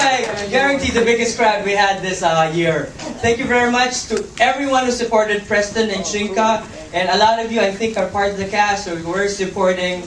I guarantee the biggest crowd we had this year. Thank you very much to everyone who supported Preston and Shing Ka. And a lot of you, I think, are part of the cast, so we're supporting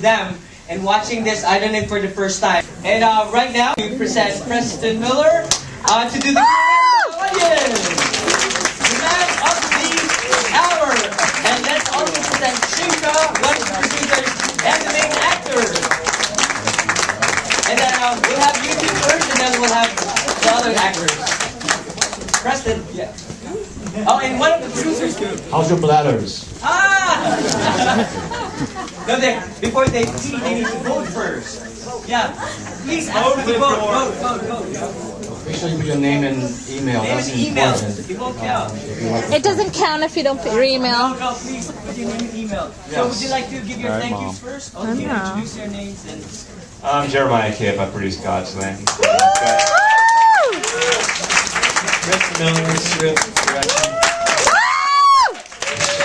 them and watching this, I don't know, for the first time. And right now, we present Preston Miller to do the audience. The man of the hour. And let's also present Shing Ka, one of the producers and the main actor. And then we'll have you two first, and then we'll have the other actors. Preston, yeah. Oh, and one of the producers too. How's your bladders? Ah! No, before they see, they need to vote first. Yeah. Please vote. Make sure you put your name and email. Name That's and email. important. You won't count. It doesn't count if you don't put your email. No, please put your name and email. So would you like to give your thank yous first? Or can you introduce your names and... I'm Jeremiah Kipp. I produce God's Land. Preston Miller, script, direction.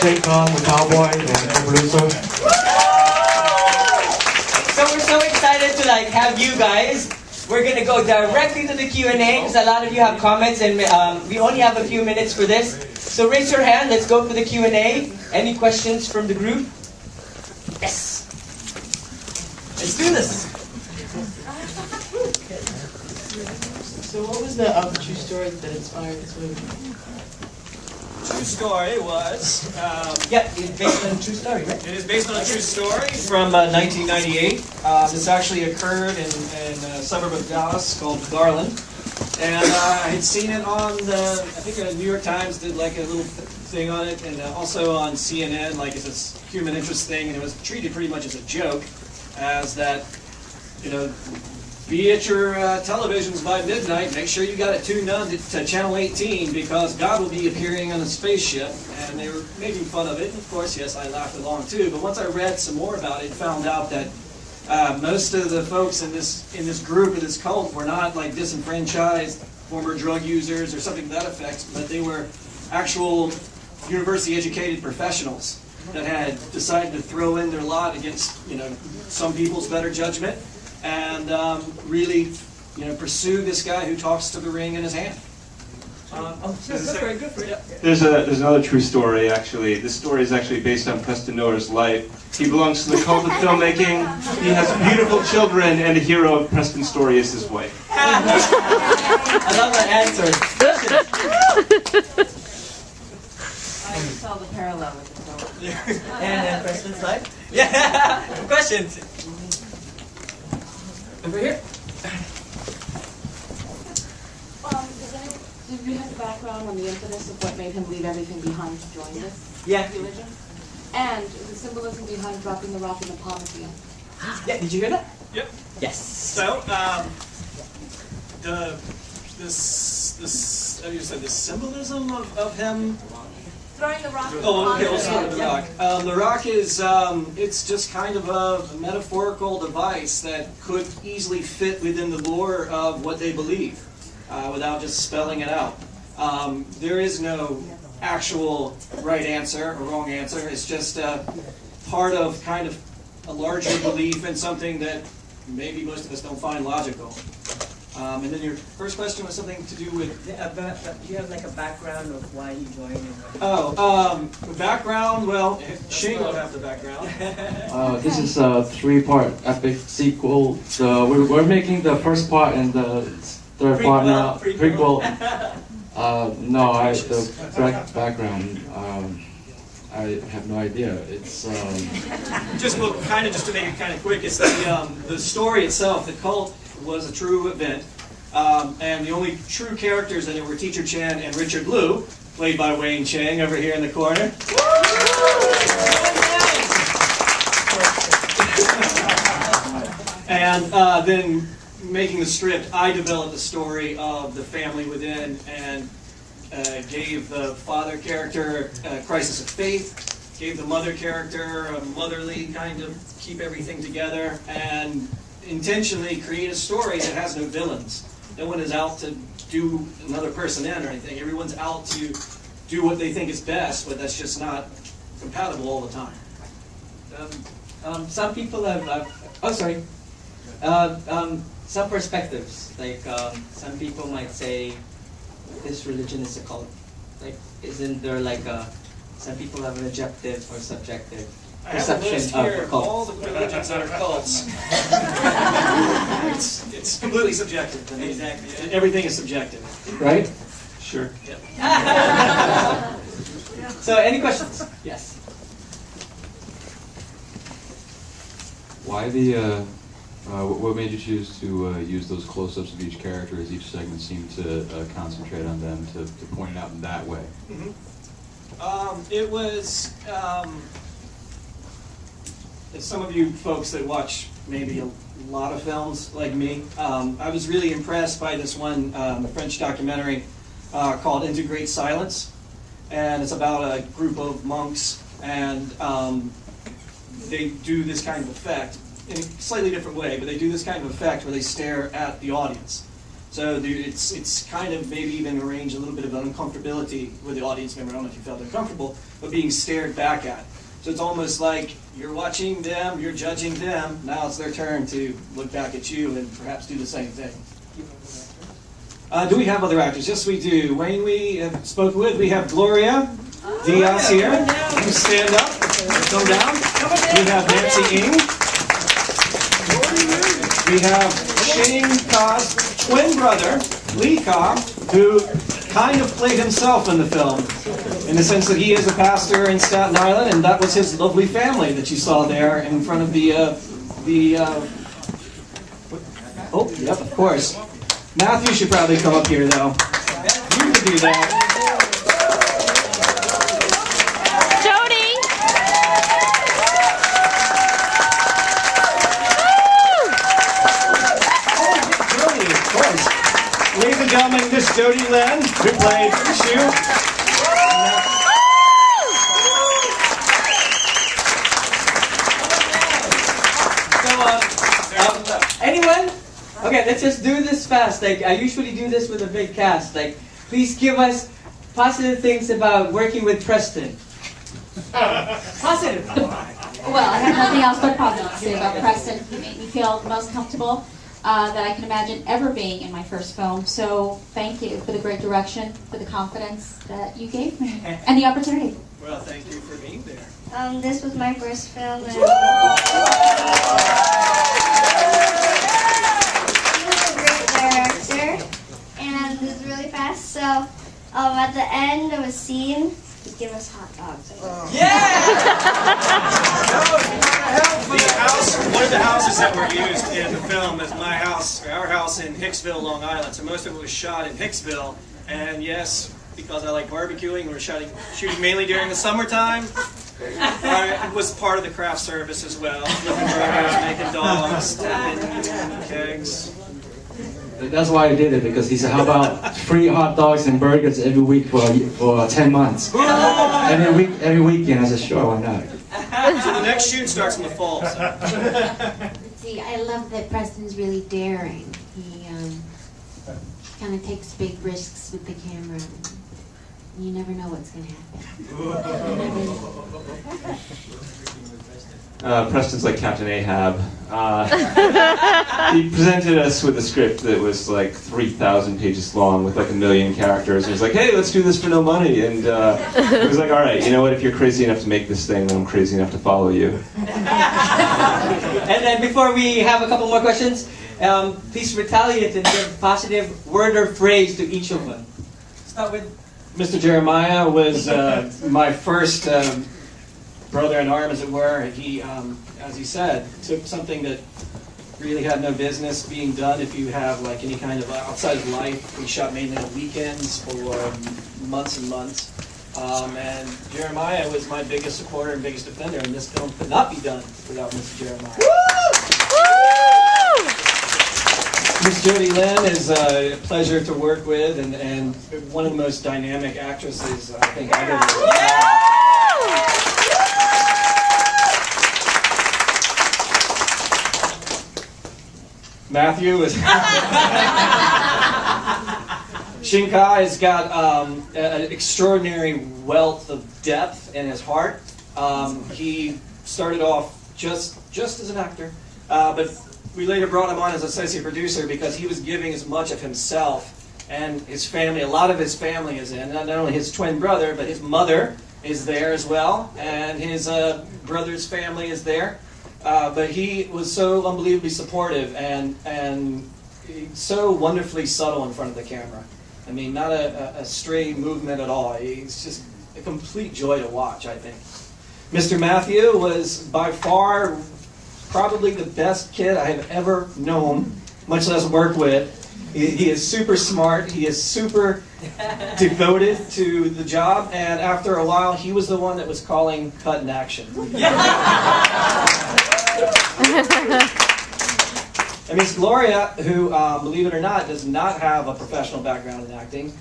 Shing Ka, the cowboy, and co-producer. So we're so excited to have you guys. We're gonna go directly to the Q&A because a lot of you have comments, and we only have a few minutes for this. So raise your hand. Let's go for the Q&A. Any questions from the group? Yes. Let's do this. So what was the true story that inspired this movie? True story was... yeah, it's based on a true story, right? It is based on a true story from 1998. This actually occurred in a suburb of Dallas called Garland. And I had seen it on the... I think the New York Times did like a little thing on it, and also on CNN, like it's this human interest thing, and it was treated pretty much as a joke, as that, you know, be at your televisions by midnight. Make sure you got it tuned on to channel 18 because God will be appearing on a spaceship. And they were making fun of it. And of course, yes, I laughed along too. But once I read some more about it, found out that most of the folks in this group, in this cult, were not like disenfranchised former drug users or something to that effect, but they were actual university-educated professionals that had decided to throw in their lot against, you know, some people's better judgment. And really, you know, pursue this guy who talks to the ring in his hand. There's another true story, actually. This story is actually based on Preston Miller's life. He belongs to the cult of filmmaking. He has beautiful children, and the hero of Preston's story is his wife. I love that answer. I saw the parallel with the story. And Preston's life? Yeah. Questions? Over here. Did you have the background on the impetus of what made him leave everything behind to join this religion? And the symbolism behind dropping the rock in the palm again? Yeah, did you hear that? Yep. Yes. So, the symbolism of him throwing the rock. Oh, okay. We'll start with the rock. The rock is it's just kind of a metaphorical device that could easily fit within the lore of what they believe, without just spelling it out. There is no actual right answer or wrong answer. It's just part of kind of a larger belief in something that maybe most of us don't find logical. And then your first question was something to do with... Do you have like a background of why you joined? Background, well, Shing will have the background. This is a 3-part epic sequel. So we're making the first part and the third part now. Prequel. No, the background. I have no idea. It's just to make it kind of quick. It's the story itself. The cult was a true event, and the only true characters in it were Teacher Chan and Richard Liu, played by Wayne Chang over here in the corner. And then making the script, I developed the story of the family within and gave the father character a crisis of faith, gave the mother character a motherly kind of keep everything together, and intentionally create a story that has no villains. No one is out to do another person in or anything. Everyone's out to do what they think is best, but that's just not compatible all the time. Some people have... some perspectives. Like some people might say this religion is a cult. Like, isn't there like some people have an objective or subjective I have a list perception here of of cults? all the religions that are cults. it's completely subjective. I mean, Exactly. everything is subjective. Right? Sure. So, any questions? Yes. Why the, what made you choose to use those close-ups of each character as each segment seemed to concentrate on them, to point it out in that way? It was, some of you folks that watch maybe a lot of films like me, I was really impressed by this one French documentary called Into Great Silence. And it's about a group of monks, and they do this kind of effect in a slightly different way, but they do this kind of effect where they stare at the audience. So it's kind of maybe even arrange a little bit of uncomfortability with the audience member. I don't know if you felt uncomfortable, but being stared back at. So it's almost like you're watching them, you're judging them, now it's their turn to look back at you and perhaps do the same thing. Do we have other actors? Yes, we do. Wayne, we have spoken with. We have Gloria Diaz here. You stand up. Come down. We have Nancy Ng. We have Shing Ka's twin brother, Lee Ka, who kind of played himself in the film, in the sense that he is a pastor in Staten Island, and that was his lovely family that you saw there in front of oh, yep, of course. Matthew should probably come up here, though. You could do that. Jodi! Jodi, of course. Ladies and gentlemen, Miss Jodi Lin, who played Chiu. Anyone? Okay, let's just do this fast. Like, I usually do this with a big cast. Like, please give us positive things about working with Preston. Positive. Well, I have nothing else but positive to say about Preston. He made me feel the most comfortable that I can imagine ever being in my first film. So thank you for the great direction, for the confidence that you gave me, and the opportunity. Well, thank you for being there. This was my first film. And director, and this is really fast. So at the end of a scene, just give us hot dogs. One of the houses that were used in the film is my house, or our house in Hicksville, Long Island. So most of it was shot in Hicksville, and yes, because I like barbecuing, we were shooting mainly during the summertime. I was part of the craft service as well, making burgers, making dogs, tapping kegs. That's why I did it, because he said, how about free hot dogs and burgers every week for 10 months? Every weekend. I said, sure, why not? So the next shoot starts in the fall. So. See, I love that Preston's really daring. He kind of takes big risks with the camera. You never know what's going to happen. Preston's like Captain Ahab. He presented us with a script that was like 3,000 pages long with like 1 million characters. He was like, hey, let's do this for no money. And he was like, all right, you know what? If you're crazy enough to make this thing, then I'm crazy enough to follow you. And then before we have a couple more questions, please retaliate and give positive word or phrase to each of them. Start with Mr. Jeremiah was my first brother in arms, as it were. He, as he said, took something that really had no business being done if you have like any kind of outside of life. We shot mainly on weekends for months and months. And Jeremiah was my biggest supporter and biggest defender, and this film could not be done without Mr. Jeremiah. Miss Jodi Lin is a pleasure to work with, and one of the most dynamic actresses I think I've ever worked with. Matthew is Shing Ka has got an extraordinary wealth of depth in his heart. He started off just as an actor, but we later brought him on as associate producer because he was giving as much of himself and his family. A lot of his family is in, not only his twin brother, but his mother is there as well, and his brother's family is there. But he was so unbelievably supportive and so wonderfully subtle in front of the camera. I mean, not a stray movement at all. He's just a complete joy to watch, I think. Mr. Matthew was by far probably the best kid I have ever known, much less worked with. He is super smart. He is super devoted to the job. And after a while, he was the one that was calling cut and action. And Miss Gloria, who, believe it or not, does not have a professional background in acting.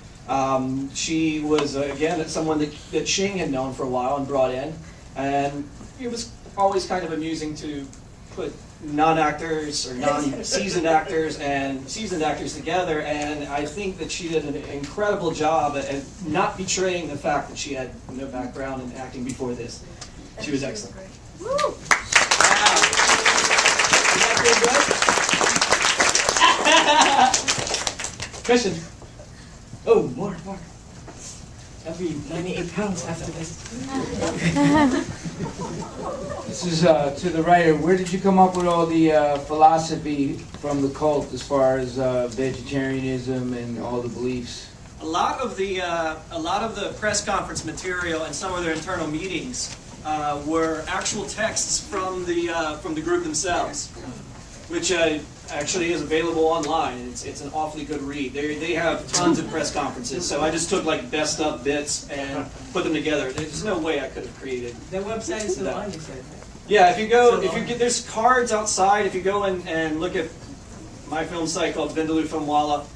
She was, again, someone that Shing had known for a while and brought in. And it was always kind of amusing to put non-actors or non-seasoned actors and seasoned actors together, and I think that she did an incredible job at not betraying the fact that she had no background in acting before this. She was excellent. Woo! Wow. Is that pretty good? Question? Oh, more. That'll be 98 pounds after this. This is to the writer. Where did you come up with all the philosophy from the cult as far as vegetarianism and all the beliefs? A lot of the press conference material and some of their internal meetings were actual texts from the group themselves, which actually is available online. It's an awfully good read. They have tons of press conferences, so I just took like best of bits and put them together. There's no way I could have created. Their website is online, you said. Yeah, there's cards outside. If you go and look at my film site called Vindaloo Filmwala,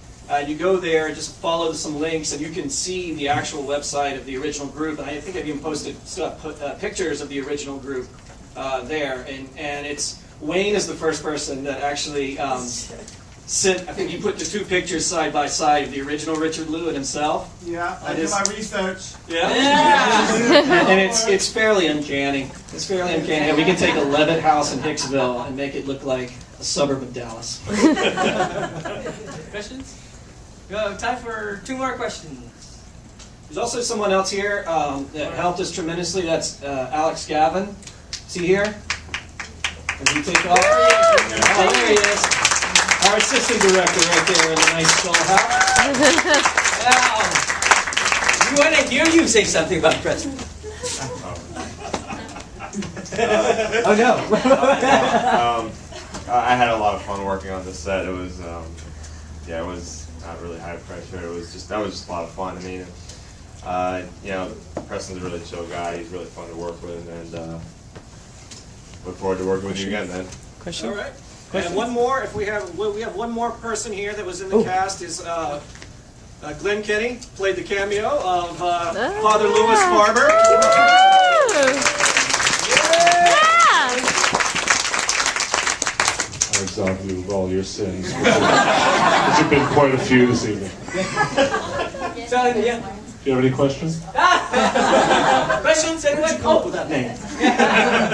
you go there, just follow some links, and you can see the actual website of the original group. And I think I've even posted pictures of the original group there. And it's Wayne is the first person that actually sent. I think he put the two pictures side by side of the original Richard Lewitt himself. Yeah, I did my research. Yeah. And it's fairly uncanny. It's fairly uncanny. Yeah, we can take a Levitt house in Hicksville and make it look like a suburb of Dallas. Questions? We have time for 2 more questions. There's also someone else here that helped us tremendously. That's Alex Gavin. Is he here? Does he take off? Oh, there he is. Our assistant director right there in the nice skull hat. Wow. We want to hear you say something about Preston. Oh no. I had a lot of fun working on this set. It was, it was not really high pressure. That was just a lot of fun. I mean, Preston's a really chill guy. He's really fun to work with, and look forward to working with you again, man. Question. All right. And one more. If we have one more person here that was in the cast is Glenn Kenny, played the cameo of Father Louis Farber. I absolve you of all your sins, which have been quite a few this evening. Do you have any questions? Questions? Anyone? Oh, that name.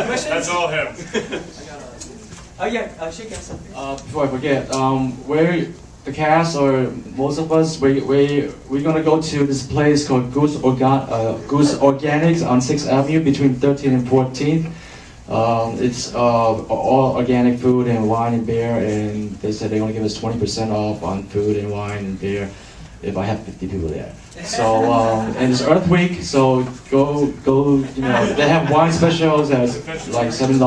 Questions? That's all him. Oh yeah, Shing Ka something. Before I forget, we're the cast or most of us, we're gonna go to this place called Goose Organics on 6th Avenue between 13th and 14th. It's all organic food and wine and beer, and they said they're gonna give us 20% off on food and wine and beer if I have 50 people there. So and it's Earth Week, so go. They have wine specials at like $7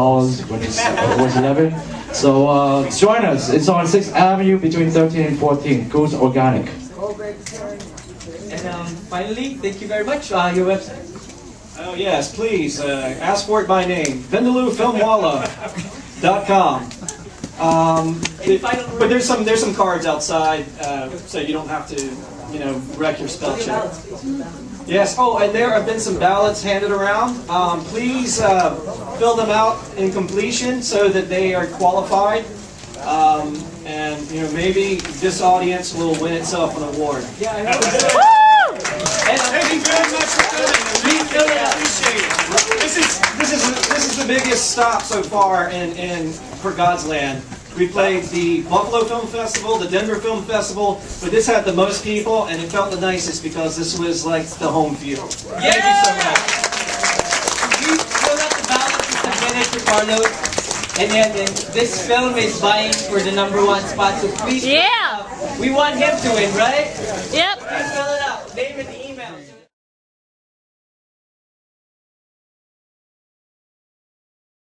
when it was 11. So join us. It's on 6th Avenue between 13th and 14th. Goose Organic. And finally, thank you very much. Your website. Oh yes, please ask for it by name. VindalooFilmwala.com. But there's some cards outside, so you don't have to wreck your spell check. Yes. Oh, and there have been some ballots handed around. Please fill them out in completion so that they are qualified. And maybe this audience will win itself an award. Yeah, I know. And thank you very much for coming. We really appreciate it. This is the biggest stop so far in For God's Land. We played the Buffalo Film Festival, the Denver Film Festival, but this had the most people, and it felt the nicest because this was like the home field. Yeah! Thank you so much. We fill out the ballot to submit it to Carlos. And then this film is vying for the #1 spot, so please fill it up. We want him to win, right? Yep. Please fill it up. Name and